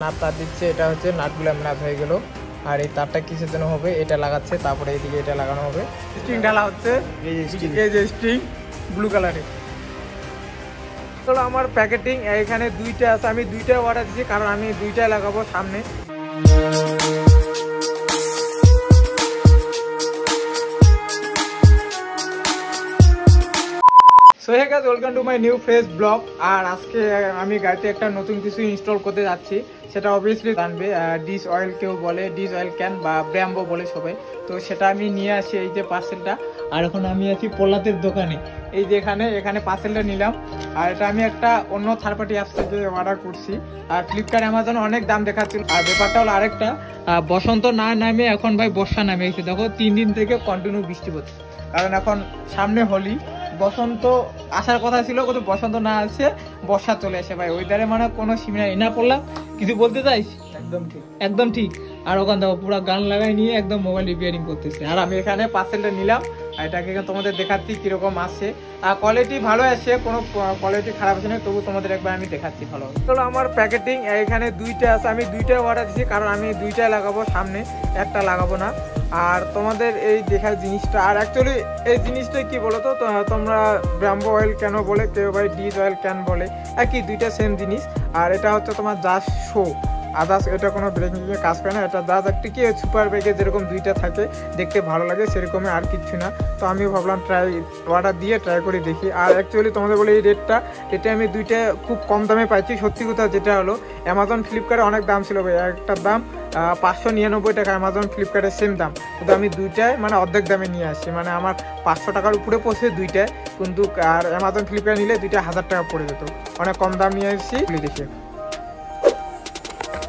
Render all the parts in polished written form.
Nut তার দিচ্ছে, এটা হচ্ছে নাটগুলো ম্যাপ হয়ে গেল। আর এই তারটা কিসের জন্য হবে এটা লাগাচ্ছে, তারপরে এইদিকে এটা লাগানো হবে। স্ট্রিং ঢালা হচ্ছে, এই যে স্ট্রিং ব্লু কালারের। চলো আমার প্যাকেটিং এখানে দুইটা আছে, আমি দুইটাই অর্ডার দিচ্ছি কারণ আমি দুইটাই লাগাবো সামনে। So hey guys, welcome to my new fresh blog. আর আজকে আমি গাড়িতে একটা নতুন কিছু ইনস্টল করতে যাচ্ছি, সেটা অবভিয়াসলি জানবে ডিস অয়েল কেউ বলে, ডিস অয়েল ক্যান বা ব্র্যাম্বো বলে সবাই। তো সেটা আমি নিয়ে আসি, এই যে পার্সেলটা। আর এখন আমি আছি পোলাতের দোকানে, এই যে এখানে পার্সেলটা নিলাম। আর এটা আমি একটা অন্য থার্ড পার্টি অ্যাপস থেকে অর্ডার করছি। আর ফ্লিপকার্ট অ্যামাজন অনেক দাম দেখাচ্ছিল। আর ব্যাপারটা হলো আরেকটা, বসন্ত না নামে এখন ভাই বর্ষা নামে গেছে। দেখো 3 দিন থেকে কন্টিনিউ বৃষ্টি পড়ছে, কারণ এখন সামনে হোলি। বসন্ত আসার কথা ছিল, কিন্তু বসন্ত না আসে বর্ষা চলে আসে ভাই। ওয়েদারে মানে কোনো সীমা নেই। না পড়লাম কিছু বলতে চাইস? একদম ঠিক। আর ওখান দেখো পুরো গান লাগাই নিয়ে একদম মোবাইল রিপেয়ারিং করতেছে। আর আমি এখানে পার্সেলটা নিলাম, এটাকে তোমাদের দেখাচ্ছি কিরকম আসছে। আর কোয়ালিটি ভালো আসছে, কোনো কোয়ালিটি খারাপ আছে না, তবু তোমাদের একবার আমি দেখাচ্ছি ভালো। চলো আমার প্যাকেটিং এখানে দুইটা আছে, আমি দুইটাই অর্ডার দিচ্ছি কারণ আমি দুইটাই লাগাবো সামনে, একটা লাগাবো না। আর তোমাদের এই দেখার জিনিসটা, আর অ্যাকচুয়ালি এই জিনিসটা কি বলো তো, তোমরা ব্র্যাম্বো অয়েল কেন বলে, কেউ ভাই ডিস অয়েল ক্যান বলে, একই, দুইটা সেম জিনিস। আর এটা হচ্ছে তোমার জাস্ট শো, আদার্স এটা কোনো ব্রেকিংয়ে কাজ করে না। এটা জাস্ট একটা কি সুপার ব্রেকে যেরকম দুইটা থাকে দেখতে ভালো লাগে, সেরকমই আর কিছু না। তো আমি ভাবলাম অর্ডার দিয়ে ট্রাই করে দেখি। আর অ্যাকচুয়ালি তোমাদের বলে এই রেটটা আমি দুইটা খুব কম দামে পাইছি। সত্যি কথা যেটা হলো, অ্যামাজন ফ্লিপকার্টে অনেক দাম ছিল ভাই, একটার দাম 599 টাকা, অ্যামাজন ফ্লিপকার্টের সেম দাম। কিন্তু আমি দুইটায় মানে অর্ধেক দামে নিয়ে আসছি, মানে আমার 500 টাকার উপরে পড়ছে দুইটায়। কিন্তু আর অ্যামাজন ফ্লিপকার্ট নিলে দুইটা 1000 টাকা পড়ে যেত, অনেক কম দাম নিয়ে আসছি দেখে।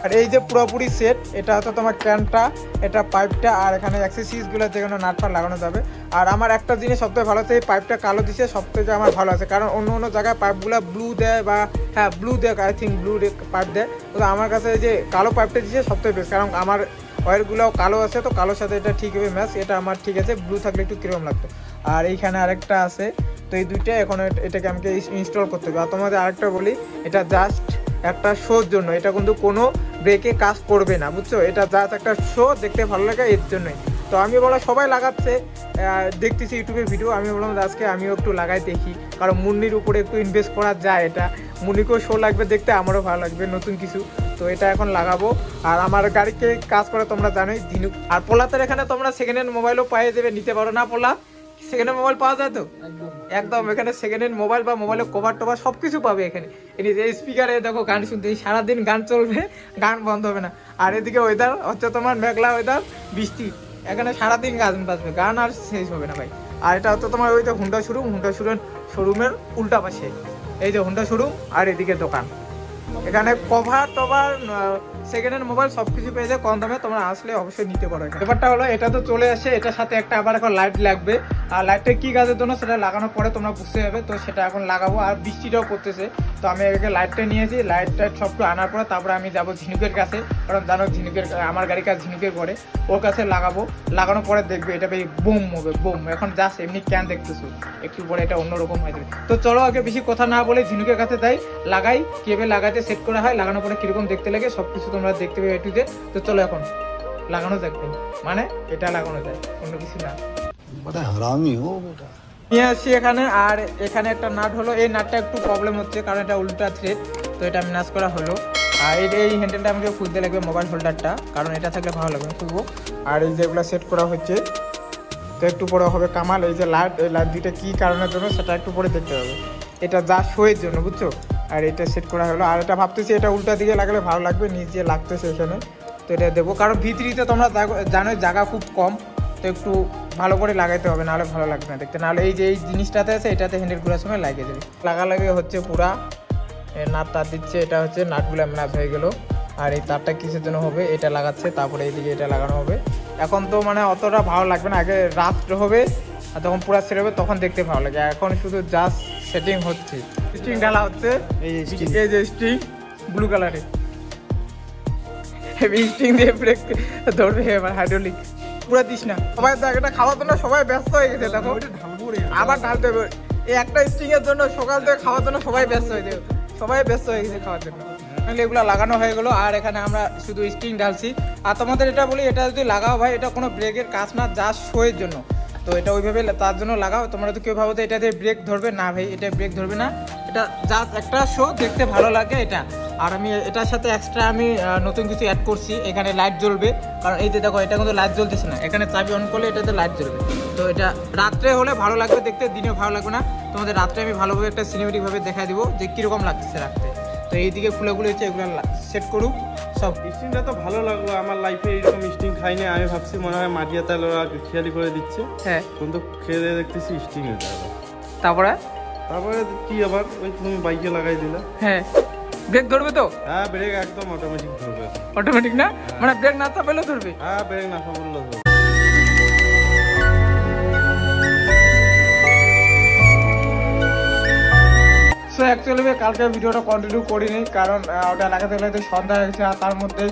আর এই যে পুরোপুরি সেট, এটা হচ্ছে তোমার ক্যানটা, এটা পাইপটা, আর এখানে অ্যাক্সেসরিজগুলো যেখানে নাটফাট লাগানো যাবে। আর আমার একটা জিনিস সবথেকে ভালো হচ্ছে, এই পাইপটা কালো দিচ্ছে, সবথেকে আমার ভালো আছে। কারণ অন্য জায়গায় পাইপগুলো ব্লু দেয়, বা হ্যাঁ ব্লু দেয়, আই থিঙ্ক ব্লু পাইপ দেয়। তো আমার কাছে এই যে কালো পাইপটা দিচ্ছে সবথেকে বেস্ট, কারণ আমার ওয়্যারগুলোও কালো আছে, তো কালোর সাথে এটা ঠিক হবে ম্যাচ। এটা আমার ঠিক আছে, ব্লু থাকলে একটু কিরকম লাগতো। আর এইখানে আরেকটা আছে, তো এই দুইটা এখন এটাকে আমাকে ইনস্টল করতে হবে। আর তোমাদের আরেকটা বলি, এটা জাস্ট একটা শোর জন্য, এটা কিন্তু কোনো ব্রেকে কাজ করবে না, বুঝছো? এটা জাস্ট একটা শো, দেখতে ভালো লাগে এর জন্যই। তো আমি বললাম সবাই লাগাচ্ছে, দেখতেছি ইউটিউবে ভিডিও, আমি বললাম আজকে আমিও একটু লাগাই দেখি, কারণ মুন্নির উপরে একটু ইনভেস্ট করা যায়। এটা মুন্নিকেও শো লাগবে দেখতে, আমারও ভালো লাগবে নতুন কিছু। তো এটা এখন লাগাবো। আর আমার গাড়িকে কাজ করে তোমরা জানোই ঝিনুক। আর পোলাতের এখানে তোমরা সেকেন্ড হ্যান্ড মোবাইলও পেয়ে যাবে, নিতে পারো না পোলা? সেকেন্ড হ্যান্ড মোবাইল পাওয়া যায় তো একদম, এখানে সেকেন্ড হ্যান্ড মোবাইল বা মোবাইলের কভার টভার সব কিছু পাবে এখানে। এই স্পিকারে দেখো গান শুনতে, সারাদিন গান চলবে, গান বন্ধ হবে না। আর এদিকে ওয়েদার হচ্ছে তোমার মেঘলা ওয়েদার, বৃষ্টি, এখানে সারাদিন গান বাজবে, গান আর শেষ হবে না ভাই। আর এটা হচ্ছে তোমার ওই যে হুন্ডা শোরুমের উল্টা পাশে, এই যে হুন্ডা শোরুম, আর এদিকে দোকান। এখানে কভার টভার সেকেন্ড হ্যান্ড মোবাইল সবকিছু পেয়ে যায় কম দামে, তোমরা আসলে অবশ্যই নিতে পারো। ব্যাপারটা হলো এটা তো চলে আসে, এটার সাথে একটা আবার এখন লাইট লাগবে। আর লাইটটা কি কাজের জন্য সেটা লাগানোর পরে তোমরা বুঝতে যাবে। তো সেটা এখন লাগাবো। আর বৃষ্টিটাও পড়তেছে, তো আমি এখানে লাইটটা নিয়েছি, লাইটটা সবটু আনার পরে তারপরে আমি যাবো ঝিনুকের কাছে, কারণ জানো ঝিনুকের, আমার গাড়ির কাছে ঝিনুকের পরে, ওর কাছে লাগাবো। লাগানোর পরে দেখবে এটা ভাই বুম হবে, বুম। এখন জাস্ট এমনি ক্যান দেখতেছো, একটু পরে এটা অন্যরকম হয়ে যাবে। তো চলো আগে বেশি কথা না বলে ঝিনুকের কাছে যাই, লাগাই, কিভাবে লাগাতে সেট করা হয়, লাগানোর পরে কিরকম দেখতে লাগে সবকিছু তোমরা দেখতে পাবে একটু। তো চলো এখন লাগানো যাক, মানে এটা লাগানো যায়, অন্য কিছু না। নিয়ে আসছি এখানে। আর এখানে একটা নাট হলো, এই নাটটা একটু প্রবলেম হচ্ছে কারণ এটা উল্টা থ্রেড, তো এটা ম্যাচ করা হলো। আর এই হ্যান্ডেলটা আমাকে খুলতে লাগবে, মোবাইল হোল্ডারটা, কারণ এটা থাকলে ভালো লাগবে, খুলবো। আর এই যেগুলো সেট করা হচ্ছে, তো একটু পরে হবে কামাল। এই যে লাইট, এই লাইট দুইটা কী কারণের জন্য সেটা একটু পরে দেখতে হবে, এটা যা শোয়ের জন্য, বুঝছো? আর এটা সেট করা হলো। আর এটা ভাবতেছি এটা উল্টা দিকে লাগালে ভালো লাগবে, নিচে লাগতেছে এখানে, তো এটা দেবো। কারণ ভিতরিতে তোমরা জানো জায়গা খুব কম, তো একটু ভালো করে লাগাইতে হবে, নাহলে ভালো লাগবে না দেখতে। নাহলে এই যে এই জিনিসটাতে আছে, এটাতে হ্যান্ডেল করার সময় লাগিয়ে যাবে। লাগালাগি হচ্ছে পুরা, নাট তার দিচ্ছে, এটা হচ্ছে নাটগুলো ম্যাপ হয়ে গেল। আর এই তারটা কিসের জন্য হবে এটা লাগাচ্ছে, তারপরে এইদিকে এটা লাগানো হবে। এখন তো মানে অতটা ভালো লাগবে না, আগে রাত্র হবে আর তখন পুরা সেট হবে, তখন দেখতে ভালো লাগে। এখন শুধু জাস্ট সেটিং হচ্ছে, স্ট্রিং ঢালা হচ্ছে, এই যে স্ট্রিং ব্লু কালারের স্ট্রিং দিয়ে ব্রেক ধরবে এবার হাইড্রোলিক। পুরা দিস না, সবাই এটা খাওয়ার জন্য সবাই ব্যস্ত হয়ে গেছে। দেখো আবার ঢালতে হবে, এই একটা স্ট্রিং এর জন্য সকাল থেকে খাওয়ার জন্য সবাই ব্যস্ত হয়ে যাবে, সবাই ব্যস্ত হয়ে গেছে খাওয়ার জন্য। তাহলে এগুলো লাগানো হয়ে গেলো। আর এখানে আমরা শুধু স্প্রিং ঢালছি। আর তোমাদের এটা বলি, এটা যদি লাগাও ভাই, এটা কোনো ব্রেকের কাজ না, জাস্ট শোয়ের জন্য। তো এটা ওইভাবে তার জন্য লাগাও। তোমরা তো কেউ ভাবো তো এটা দিয়ে ব্রেক ধরবে না, ভাই এটা ব্রেক ধরবে না, এটা জাস্ট একটা শো, দেখতে ভালো লাগে এটা। আর আমি এটার সাথে এক্সট্রা আমি নতুন কিছু অ্যাড করছি, এখানে লাইট জ্বলবে। কারণ এই যে দেখো, এটা কিন্তু লাইট জ্বলতেছে না, এখানে চাবি অন করলে এটাতে লাইট জ্বলবে। তো এটা রাত্রে হলে ভালো লাগবে দেখতে, দিনে ভালো লাগবে না। তোমাদের রাত্রে আমি ভালোভাবে একটা সিনেমেটিকভাবে দেখা দিব যে কীরকম লাগতেছে রাখতে। তো এইদিকে ফুলগুলো হচ্ছে, এগুলো সেট করুক সব। স্টিংটা তো ভালো লাগলো, আমার লাইফে এইরকম স্টিং খাইনি। আমি ভাবছি মনে হয় মাটিয়া তেল ওরা খেয়ালি করে দিচ্ছে, হ্যাঁ, কিন্তু খেয়ে দেখতেছি স্টিং এটা। তারপরে কি আবার ওই তুমি বাইকে লাগাই দিলা? হ্যাঁ, ব্রেক ধরবে তো? হ্যাঁ, ব্রেক একদম অটোমেটিক ধরবে। অটোমেটিক না, মানে ব্রেক না চাপলেও ধরবে? হ্যাঁ, ব্রেক না চাপলেও ধরবে। সো অ্যাকচুয়ালি কালকে ভিডিওটা কন্টিনিউ করিনি, কারণ ওটা লাগাতে লাগাতে সন্ধ্যা হয়েছে, আর তার মধ্যে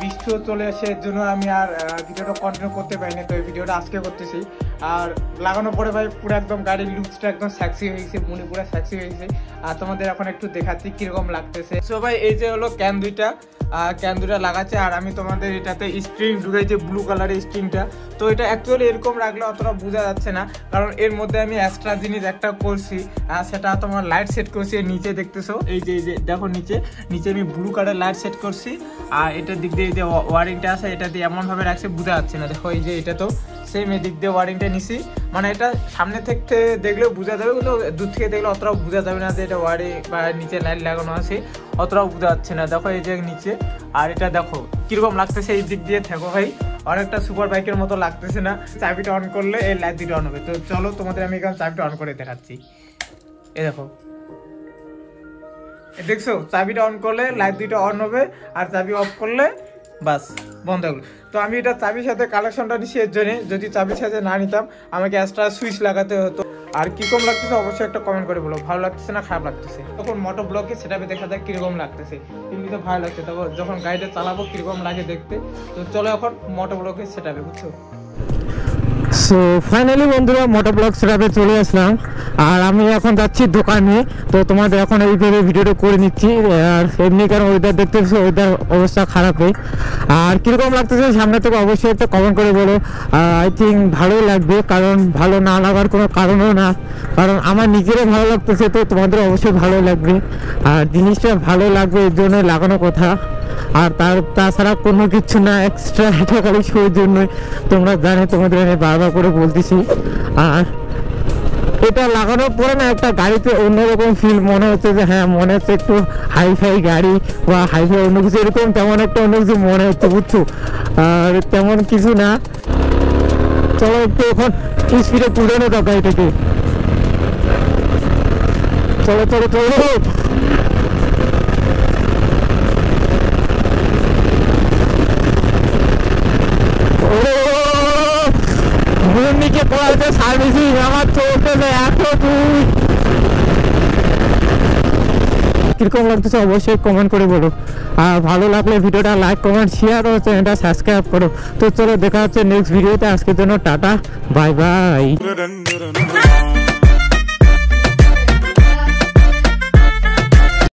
বৃষ্টিও চলে আসে, এর জন্য আমি আর ভিডিওটা কন্টিনিউ করতে পারিনি। তো এই ভিডিওটা আজকে করতেছি। আর লাগানোর পরে ভাই পুরো একদম গাড়ির লুকসটা একদম সেক্সি হয়ে গেছে, মনে পুরো সেক্সি হয়ে গেছে। আর তোমাদের এখন একটু দেখাচ্ছি কিরকম লাগতেছে। সো ভাই এই যে হলো ক্যান দুইটা লাগাচ্ছে। আর আমি তোমাদের এটাতে স্প্রিং ঢুকাইছি, ব্লু কালারের স্প্রিংটা। তো এটা অ্যাকচুয়ালি এরকম রাখলে অতটা বোঝা যাচ্ছে না, কারণ এর মধ্যে আমি এক্সট্রা জিনিস একটা করছি, সেটা তোমার লাইট সেট করছি। নিচে দেখতেছো, এই যে দেখো নিচে আমি ব্লু কালার লাইট সেট করছি। আর এটার দিক দিয়ে যে ওয়ারিংটা আছে, এটা দিয়ে এমনভাবে রাখছি বোঝা যাচ্ছে না। দেখো এই যে এটা তো সেম এদিক দিয়ে ওয়ারিংটা নিছি, মানে এটা সামনে থেকে দেখলেও বোঝা যাবে, কিন্তু দূর থেকে দেখলে অতটাও বোঝা যাবে না যে এটা ওয়ারিং বা নিচে লাইট লাগানো আছে, অতটাও বোঝা যাচ্ছে না। দেখো এই যে নিচে, আর এটা দেখো কিরকম লাগতেছে, এই দিক দিয়ে থাকো ভাই, অনেকটা সুপার বাইকের মতো লাগতেছে না? চাবিটা অন করলে এই লাইট দুটো অন হবে। তো চলো তোমাদের আমি এখানে চাবিটা অন করে দেখাচ্ছি। এই দেখো, দেখছো চাবিটা অন করলে লাইট দুইটা অন হবে, আর চাবি অফ করলে বাস বন্ধ হলো। তো আমি এটা চাবির সাথে কালেকশনটা নিচ্ছি এর জন্য, যদি চাবির সাথে না নিতাম আমাকে এক্সট্রা সুইচ লাগাতে হতো। আর কিরকম লাগতেছে অবশ্যই একটা কমেন্ট করে বলো, ভালো লাগতেছে না খারাপ লাগতেছে। তখন মোটো ব্লকে সেটাপে দেখা যায় কিরকম লাগতেছে, এমনিতে ভালো লাগছে, তারপর যখন গাড়িটা চালাবো কিরকম লাগে দেখতে। তো চলো এখন মোটো ব্লকে সেটাপে, বুঝছো? সো ফাইনালি বন্ধুরা মোটো ব্লগ সেটআপে চলে আসলাম, আর আমি এখন যাচ্ছি দোকানে। তো তোমাদের এখন এইভাবে ভিডিওটা করে নিচ্ছি। আর এমনি কারণ ওয়েদার দেখতেছো, ওয়েদার অবস্থা খারাপই। আর কীরকম লাগতেছে সামনে থেকে অবশ্যই একটা কমেন্ট করে বলো। আই থিঙ্ক ভালোই লাগবে, কারণ ভালো না লাগার কোনো কারণও না, কারণ আমার নিজেরও ভালো লাগতেছে, তো তোমাদের অবশ্যই ভালো লাগবে। আর জিনিসটা ভালো লাগবে এর জন্য লাগানো কথা, আর তাছাড়া কোনো কিছু না, এক্সট্রা এটা খালি শোর জন্যই। তোমরা জানো, তোমাদের আমি বারবার করে বলতেছি। আর এটা লাগানোর পরে না একটা গাড়িতে অন্যরকম ফিল মনে হচ্ছে, যে হ্যাঁ মনে হচ্ছে একটু হাইফাই গাড়ি বা হাইফাই অন্য কিছু, এরকম তেমন একটা অন্য কিছু মনে হচ্ছে, বুঝছো? আর তেমন কিছু না। চলো একটু এখন স্পিডে পুরানো দাও গাড়িটাকে। চলো চলো চলো, ভূমিকে পড়াতে সার্ভিসিং আমার চলতেছে এত দূর। কিরকম লাগতেছে অবশ্যই কমেন্ট করে বলো। আর ভালো লাগলে ভিডিওটা লাইক কমেন্ট শেয়ার ও চ্যানেলটা সাবস্ক্রাইব করো। তো চলো দেখা হচ্ছে নেক্সট ভিডিওতে। আজকের জন্য টাটা, বাই বাই।